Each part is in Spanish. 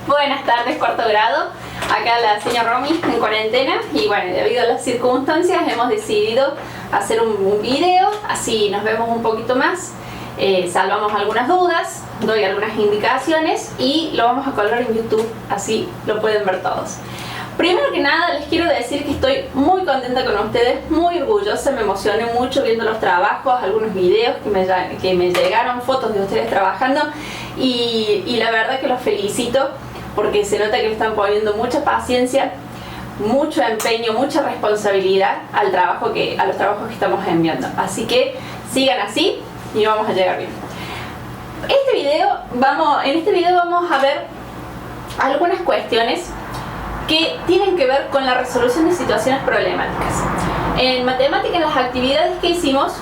Buenas tardes, cuarto grado. Acá la señora Romy en cuarentena y bueno, debido a las circunstancias hemos decidido hacer un video, así nos vemos un poquito más, salvamos algunas dudas, doy algunas indicaciones y lo vamos a colgar en YouTube, así lo pueden ver todos. Primero que nada les quiero decir que estoy muy contenta con ustedes, muy orgullosa, me emocioné mucho viendo los trabajos, algunos videos que me llegaron, fotos de ustedes trabajando y la verdad que los felicito porque se nota que le están poniendo mucha paciencia, mucho empeño, mucha responsabilidad a los trabajos que estamos enviando. Así que sigan así y vamos a llegar bien. En este video vamos a ver algunas cuestiones que tienen que ver con la resolución de situaciones problemáticas. En matemática, en las actividades que hicimos,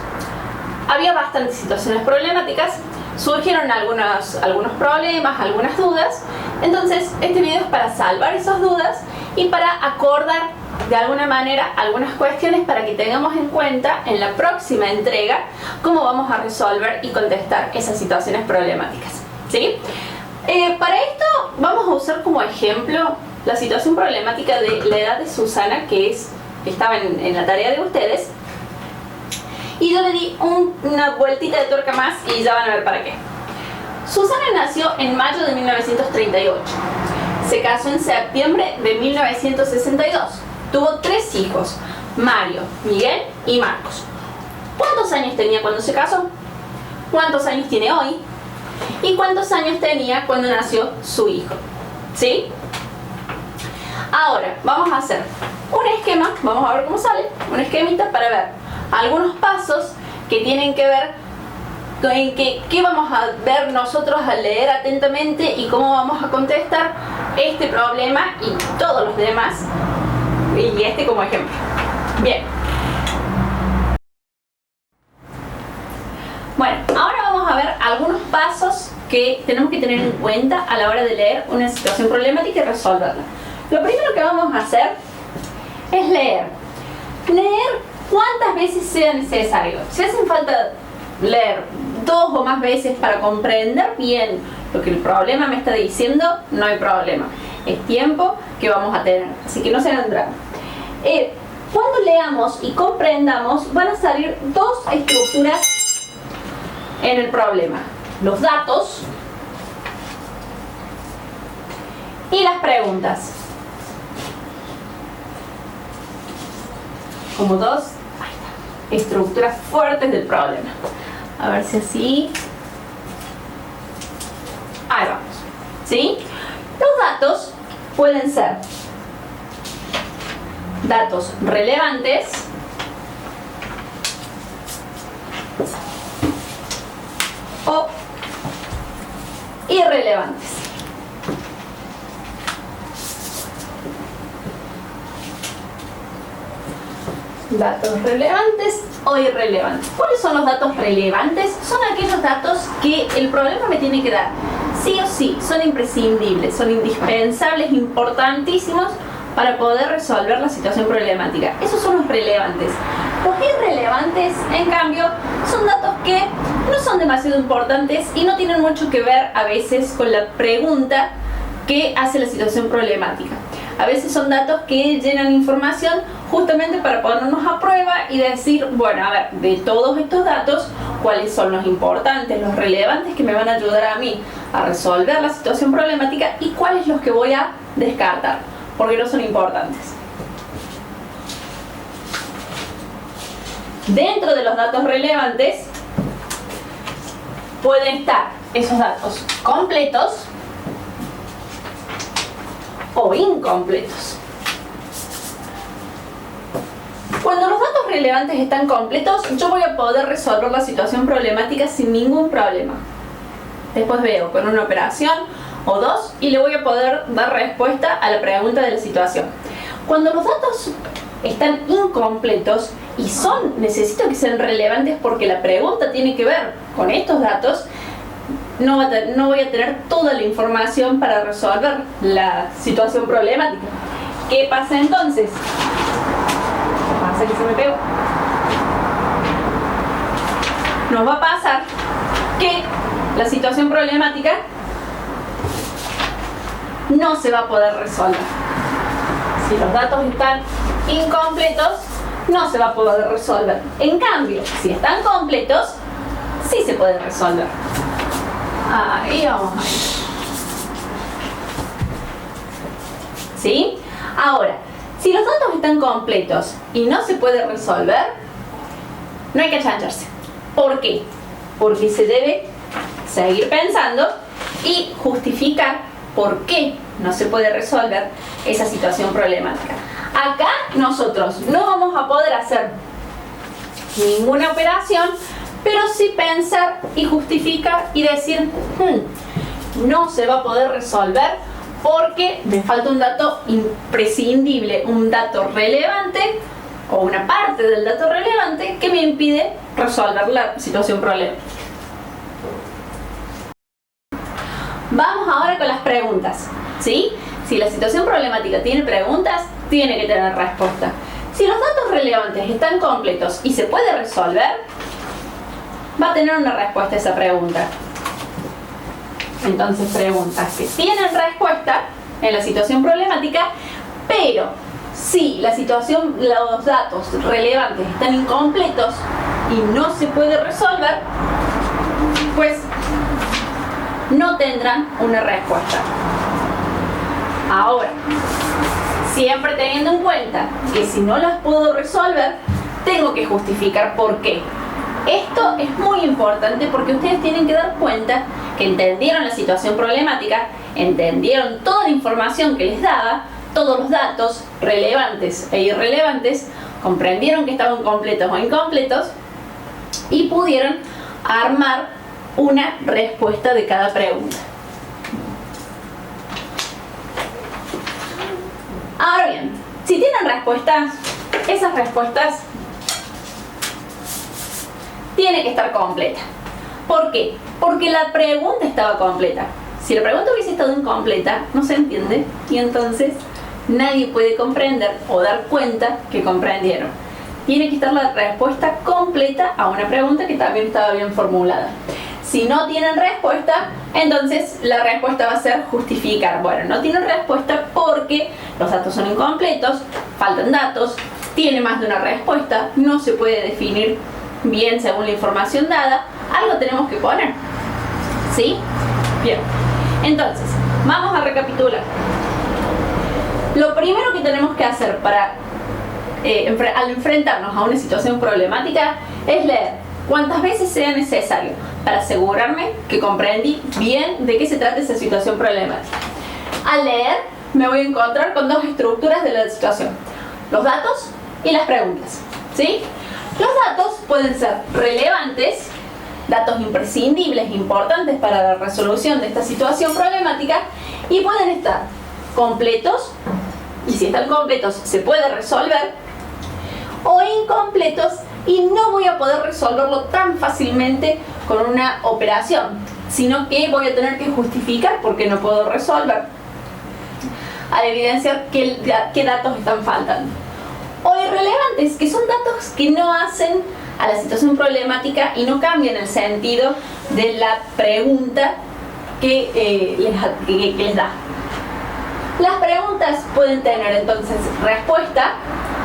había bastantes situaciones problemáticas, surgieron algunos problemas, algunas dudas. Entonces este video es para salvar esas dudas y para acordar de alguna manera algunas cuestiones para que tengamos en cuenta en la próxima entrega cómo vamos a resolver y contestar esas situaciones problemáticas, ¿sí? Para esto vamos a usar como ejemplo la situación problemática de la edad de Susana, que estaba en la tarea de ustedes, y yo le di una vueltita de tuerca más y ya van a ver para qué. Susana nació en mayo de 1938, se casó en septiembre de 1962, tuvo 3 hijos, Mario, Miguel y Marcos. ¿Cuántos años tenía cuando se casó? ¿Cuántos años tiene hoy? ¿Y cuántos años tenía cuando nació su hijo? ¿Sí? Ahora vamos a hacer un esquema, vamos a ver cómo sale, un esquemita para ver algunos pasos que tienen que ver en qué vamos a ver nosotros al leer atentamente y cómo vamos a contestar este problema y todos los demás, y este como ejemplo. Bien. Bueno, ahora vamos a ver algunos pasos que tenemos que tener en cuenta a la hora de leer una situación problemática y resolverla. Lo primero que vamos a hacer es leer cuantas veces sea necesario. Si hacen falta leer 2 o más veces para comprender bien lo que el problema me está diciendo, no hay problema. Es tiempo que vamos a tener, así que no se hagan drama. Cuando leamos y comprendamos, van a salir 2 estructuras en el problema: los datos y las preguntas. Como 2 estructuras fuertes del problema. A ver si así. Ahí vamos. ¿Sí? Los datos pueden ser datos relevantes o irrelevantes. Datos relevantes o irrelevantes. ¿Cuáles son los datos relevantes? Son aquellos datos que el problema me tiene que dar sí o sí, son imprescindibles, son indispensables, importantísimos para poder resolver la situación problemática. Esos son los relevantes. Los irrelevantes, en cambio, son datos que no son demasiado importantes y no tienen mucho que ver a veces con la pregunta que hace la situación problemática. A veces son datos que llenan información justamente para ponernos a prueba y decir, bueno, a ver, de todos estos datos, ¿cuáles son los importantes, los relevantes que me van a ayudar a mí a resolver la situación problemática y cuáles los que voy a descartar, porque no son importantes? Dentro de los datos relevantes pueden estar esos datos completos o incompletos. Cuando los datos relevantes están completos, yo voy a poder resolver la situación problemática sin ningún problema. Después veo con una operación o 2 y le voy a poder dar respuesta a la pregunta de la situación. Cuando los datos están incompletos y necesito que sean relevantes porque la pregunta tiene que ver con estos datos, no voy a tener toda la información para resolver la situación problemática. ¿Qué pasa entonces? Pasa que se me pegó. Nos va a pasar que la situación problemática no se va a poder resolver. Si los datos están incompletos, no se va a poder resolver. En cambio, si están completos, sí se puede resolver. Ahí vamos a ir. ¿Sí? Ahora, si los datos están completos y no se puede resolver, no hay que achancharse. ¿Por qué? Porque se debe seguir pensando y justificar por qué no se puede resolver esa situación problemática. Acá nosotros no vamos a poder hacer ninguna operación, pero sí pensar y justificar y decir, no se va a poder resolver porque me falta un dato imprescindible, un dato relevante o una parte del dato relevante que me impide resolver la situación problemática. Vamos ahora con las preguntas, ¿sí? Si la situación problemática tiene preguntas, tiene que tener respuesta. Si los datos relevantes están completos y se puede resolver, va a tener una respuesta a esa pregunta. Entonces, preguntas que tienen respuesta en la situación problemática, pero si los datos relevantes están incompletos y no se puede resolver, pues no tendrán una respuesta. Ahora, siempre teniendo en cuenta que si no las puedo resolver, tengo que justificar por qué. Esto es muy importante porque ustedes tienen que dar cuenta que entendieron la situación problemática, entendieron toda la información que les daba, todos los datos relevantes e irrelevantes, comprendieron que estaban completos o incompletos y pudieron armar una respuesta de cada pregunta. Ahora bien, si tienen respuestas, esas respuestas tienen que estar completas. ¿Por qué? Porque la pregunta estaba completa. Si la pregunta hubiese estado incompleta, no se entiende y entonces nadie puede comprender o dar cuenta que comprendieron. Tiene que estar la respuesta completa a una pregunta que también estaba bien formulada. Si no tienen respuesta, entonces la respuesta va a ser justificar. Bueno, no tienen respuesta porque los datos son incompletos, faltan datos, tiene más de una respuesta, no se puede definir bien según la información dada, algo tenemos que poner. ¿Sí? Bien. Entonces, vamos a recapitular. Lo primero que tenemos que hacer para al enfrentarnos a una situación problemática es leer cuantas veces sea necesario para asegurarme que comprendí bien de qué se trata esa situación problemática. Al leer me voy a encontrar con dos estructuras de la situación: los datos y las preguntas. ¿Sí? Los datos pueden ser relevantes, datos imprescindibles, importantes para la resolución de esta situación problemática, y pueden estar completos, y si están completos se puede resolver, o incompletos y no voy a poder resolverlo tan fácilmente con una operación, sino que voy a tener que justificar por qué no puedo resolver al evidenciar qué datos están faltando. O irrelevantes, que son datos que no hacen a la situación problemática y no cambian el sentido de la pregunta que les da. Las preguntas pueden tener entonces respuesta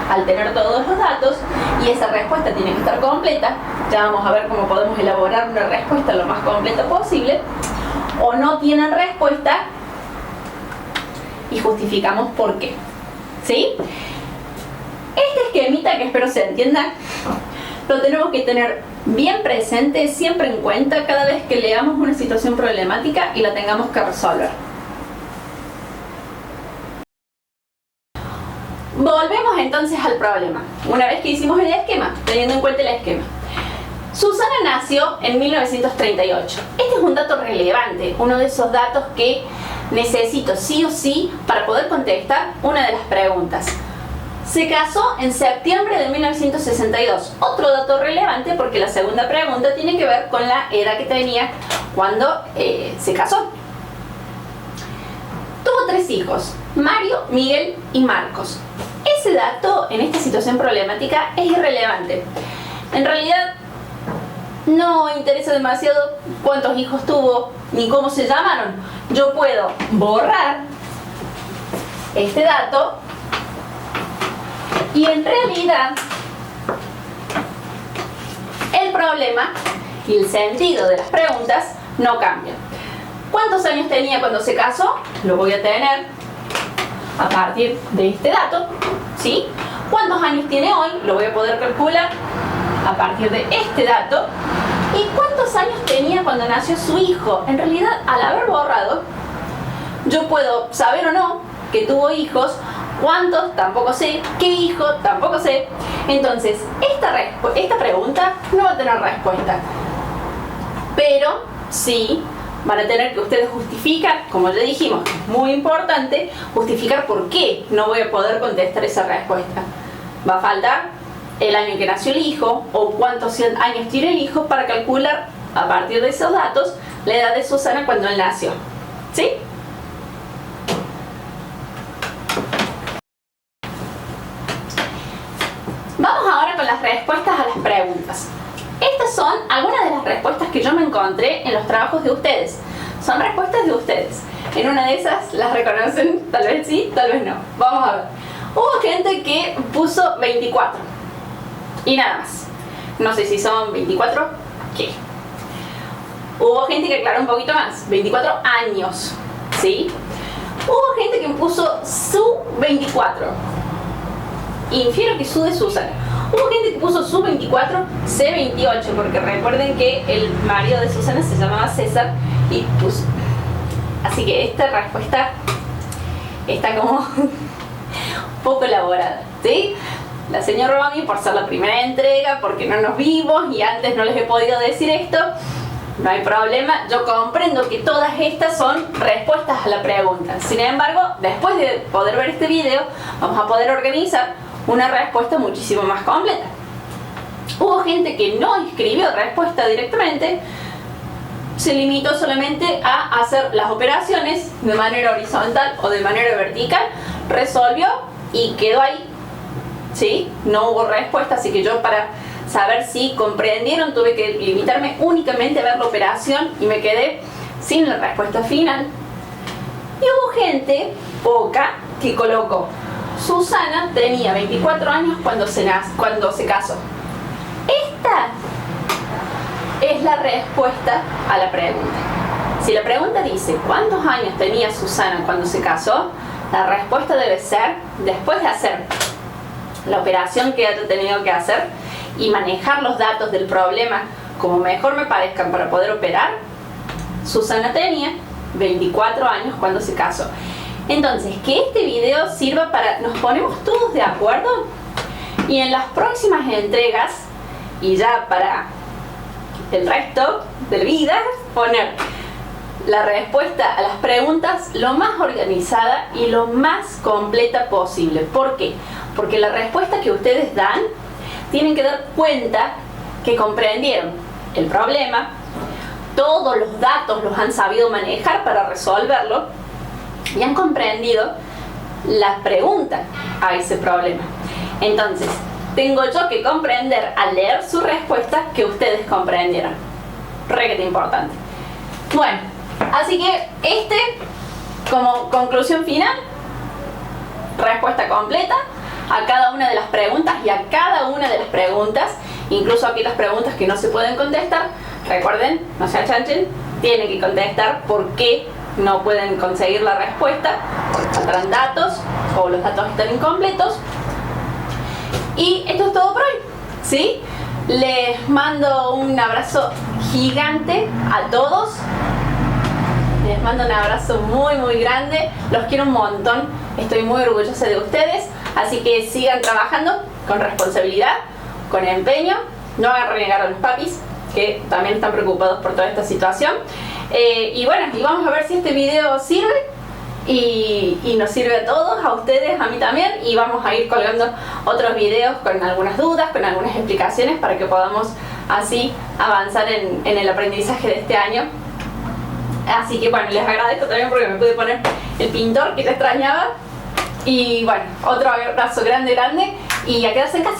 al tener todos los datos, y esa respuesta tiene que estar completa. Ya vamos a ver cómo podemos elaborar una respuesta lo más completa posible. O no tienen respuesta y justificamos por qué. ¿Sí? Este esquemita, que espero se entienda, lo tenemos que tener bien presente, siempre en cuenta, cada vez que leamos una situación problemática y la tengamos que resolver. Volvemos entonces al problema, una vez que hicimos el esquema, teniendo en cuenta el esquema. Susana nació en 1938. Este es un dato relevante, uno de esos datos que necesito sí o sí para poder contestar una de las preguntas. Se casó en septiembre de 1962. Otro dato relevante porque la segunda pregunta tiene que ver con la edad que tenía cuando se casó. Tuvo 3 hijos, Mario, Miguel y Marcos. Ese dato en esta situación problemática es irrelevante. En realidad no interesa demasiado cuántos hijos tuvo ni cómo se llamaron. Yo puedo borrar este dato y en realidad el problema y el sentido de las preguntas no cambian. ¿Cuántos años tenía cuando se casó? Lo voy a tener a partir de este dato, ¿sí? ¿Cuántos años tiene hoy? Lo voy a poder calcular a partir de este dato. ¿Y cuántos años tenía cuando nació su hijo? En realidad, al haber borrado, yo puedo saber o no que tuvo hijos. ¿Cuántos? Tampoco sé. ¿Qué hijo? Tampoco sé. Entonces, esta pregunta no va a tener respuesta. Pero sí van a tener que ustedes justificar, como ya dijimos, que es muy importante, justificar por qué no voy a poder contestar esa respuesta. Va a faltar el año en que nació el hijo o cuántos años tiene el hijo para calcular a partir de esos datos la edad de Susana cuando él nació. ¿Sí? Vamos ahora con las respuestas a las preguntas. Estas son algunas de las respuestas que yo me encontré en los trabajos de ustedes. Son respuestas de ustedes. En una de esas las reconocen, tal vez sí, tal vez no. Vamos a ver. Hubo gente que puso 24 y nada más. No sé si son 24, ¿qué? Hubo gente que aclaró un poquito más, 24 años, ¿sí? Hubo gente que puso su 24. Infiero que su de Susana. Hubo gente que puso su 24, C28, porque recuerden que el marido de Susana se llamaba César y puso. Así que esta respuesta está como un poco elaborada, ¿sí? La señora Romy, por ser la primera entrega, porque no nos vimos y antes no les he podido decir esto, no hay problema. Yo comprendo que todas estas son respuestas a la pregunta. Sin embargo, después de poder ver este video, vamos a poder organizar una respuesta muchísimo más completa. Hubo gente que no escribió respuesta directamente, se limitó solamente a hacer las operaciones de manera horizontal o de manera vertical, resolvió y quedó ahí, ¿sí? No hubo respuesta, así que yo para saber si comprendieron tuve que limitarme únicamente a ver la operación y me quedé sin la respuesta final. Y hubo gente, poca, que colocó: Susana tenía 24 años cuando se casó. Esta es la respuesta a la pregunta. Si la pregunta dice ¿cuántos años tenía Susana cuando se casó? La respuesta debe ser, después de hacer la operación que haya tenido que hacer y manejar los datos del problema como mejor me parezcan para poder operar, Susana tenía 24 años cuando se casó. Entonces, que este video sirva para, nos ponemos todos de acuerdo y en las próximas entregas y ya para el resto de la vida poner la respuesta a las preguntas lo más organizada y lo más completa posible. ¿Por qué? Porque la respuesta que ustedes dan tienen que dar cuenta que comprendieron el problema, todos los datos los han sabido manejar para resolverlo y han comprendido la pregunta a ese problema. Entonces, tengo yo que comprender al leer su respuesta que ustedes comprendieron. Requete importante. Bueno, así que como conclusión final, respuesta completa a cada una de las preguntas y a cada una de las preguntas, incluso aquí las preguntas que no se pueden contestar, recuerden, no se achanchen, tienen que contestar por qué no pueden conseguir la respuesta, porque faltarán datos o los datos están incompletos. Y esto es todo por hoy, ¿sí? Les mando un abrazo gigante a todos. Les mando un abrazo muy muy grande. Los quiero un montón. Estoy muy orgullosa de ustedes. Así que sigan trabajando con responsabilidad, con empeño. No hagan renegar a los papis, que también están preocupados por toda esta situación. Y bueno, y vamos a ver si este video sirve. Y nos sirve a todos, a ustedes, a mí también, y vamos a ir colgando otros videos con algunas dudas, con algunas explicaciones para que podamos así avanzar en el aprendizaje de este año. Así que bueno, les agradezco también porque me pude poner el pintor que te extrañaba. Y bueno, otro abrazo grande y a quedarse en casa.